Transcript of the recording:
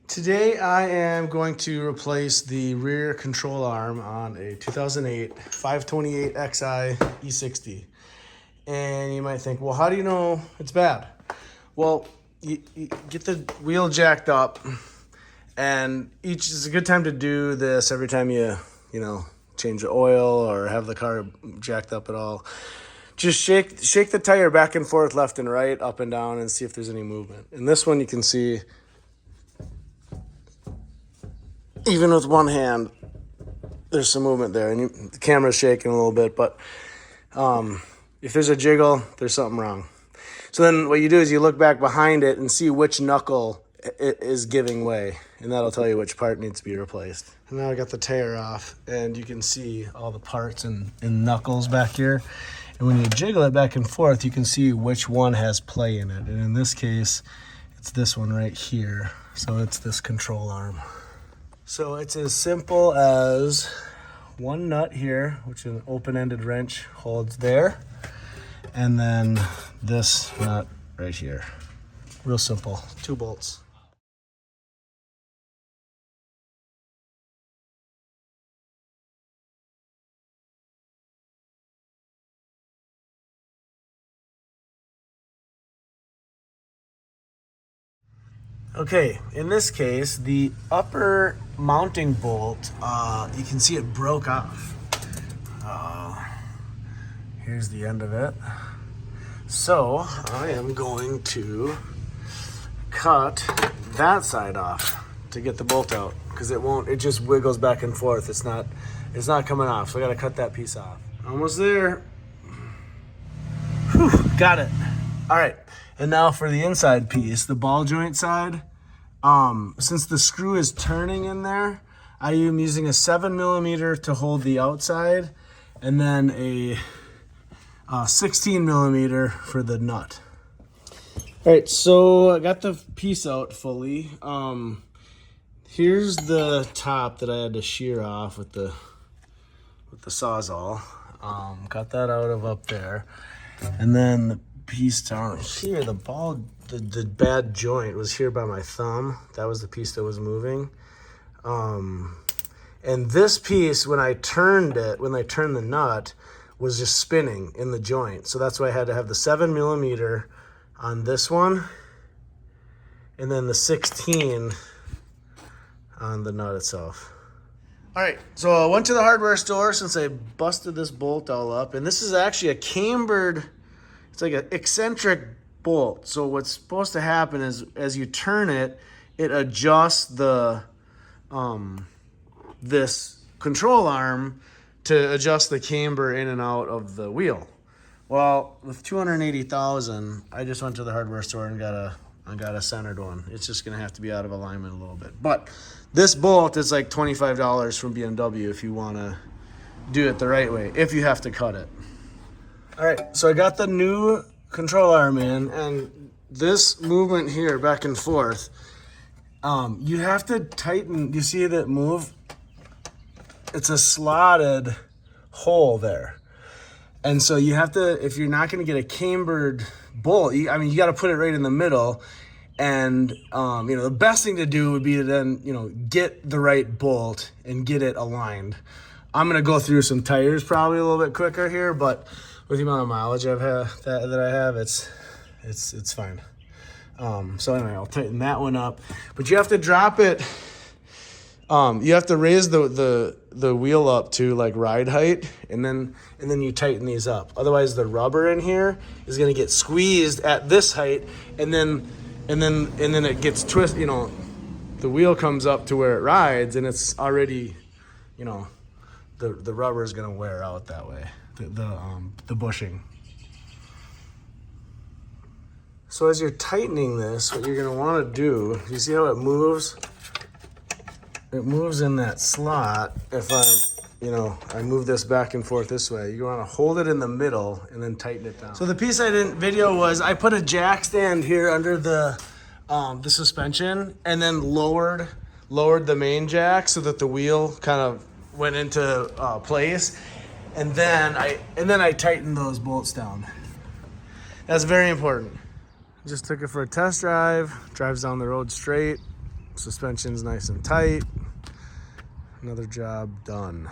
Today I am going to replace the rear control arm on a 2008 528xi E60. And you might think, well, how do you know it's bad? Well, you get the wheel jacked up, and each is a good time to do this every time you change the oil or have the car jacked up at all. Just shake the tire back and forth, left and right, up and down, and see if there's any movement. In this one, you can see, even with one hand, there's some movement there, and the camera's shaking a little bit, but if there's a jiggle, there's something wrong. So then what you do is you look back behind it and see which knuckle is giving way, and that'll tell you which part needs to be replaced. And now I got the tire off, and you can see all the parts and knuckles back here. And when you jiggle it back and forth, you can see which one has play in it. And in this case, it's this one right here. So it's this control arm. So it's as simple as one nut here, which an open-ended wrench holds there, and then this nut right here. Real simple, 2 bolts. Okay, in this case, the upper mounting bolt, you can see it broke off. Here's the end of it. So I am going to cut that side off to get the bolt out, because it just wiggles back and forth. It's not coming off, so I gotta cut that piece off. Almost there. Whew, got it. All right, and now for the inside piece, the ball joint side. Since the screw is turning in there, I am using a 7mm to hold the outside, and then a 16mm for the nut. All right, so I got the piece out fully. Here's the top that I had to shear off with the Sawzall. Got that out of up there, and then the piece down here, the bad joint was here by my thumb. That was the piece that was moving. And this piece, when I turned the nut, was just spinning in the joint. So that's why I had to have the 7mm on this one, and then the 16 on the nut itself. All right, so I went to the hardware store since I busted this bolt all up, and this is actually a cambered, it's like an eccentric bolt. So what's supposed to happen is as you turn it, it adjusts the this control arm to adjust the camber in and out of the wheel. Well, with 280,000, I just went to the hardware store and got a centered one. It's just gonna have to be out of alignment a little bit. But this bolt is like $25 from BMW if you wanna do it the right way, if you have to cut it. All right, so I got the new control arm in, and this movement here back and forth, you have to tighten. You see that move? It's a slotted hole there. And so you have to, if you're not going to get a cambered bolt, you got to put it right in the middle. And, the best thing to do would be to then, get the right bolt and get it aligned. I'm going to go through some tires probably a little bit quicker here, but with the amount of mileage that I have, it's fine. So anyway, I'll tighten that one up, but you have to drop it. You have to raise the wheel up to like ride height, and then you tighten these up. Otherwise, the rubber in here is going to get squeezed at this height, and then it gets twisted. The wheel comes up to where it rides, and it's already, the rubber is going to wear out that way. The bushing. So as you're tightening this, what you're going to want to do, you see how it moves? It moves in that slot. If I move this back and forth this way, you want to hold it in the middle and then tighten it down. So the piece I didn't video was I put a jack stand here under the suspension, and then lowered the main jack so that the wheel kind of went into place. And then I tightened those bolts down. That's very important. Just took it for a test drive, drives down the road straight, Suspension's nice and tight. Another job done.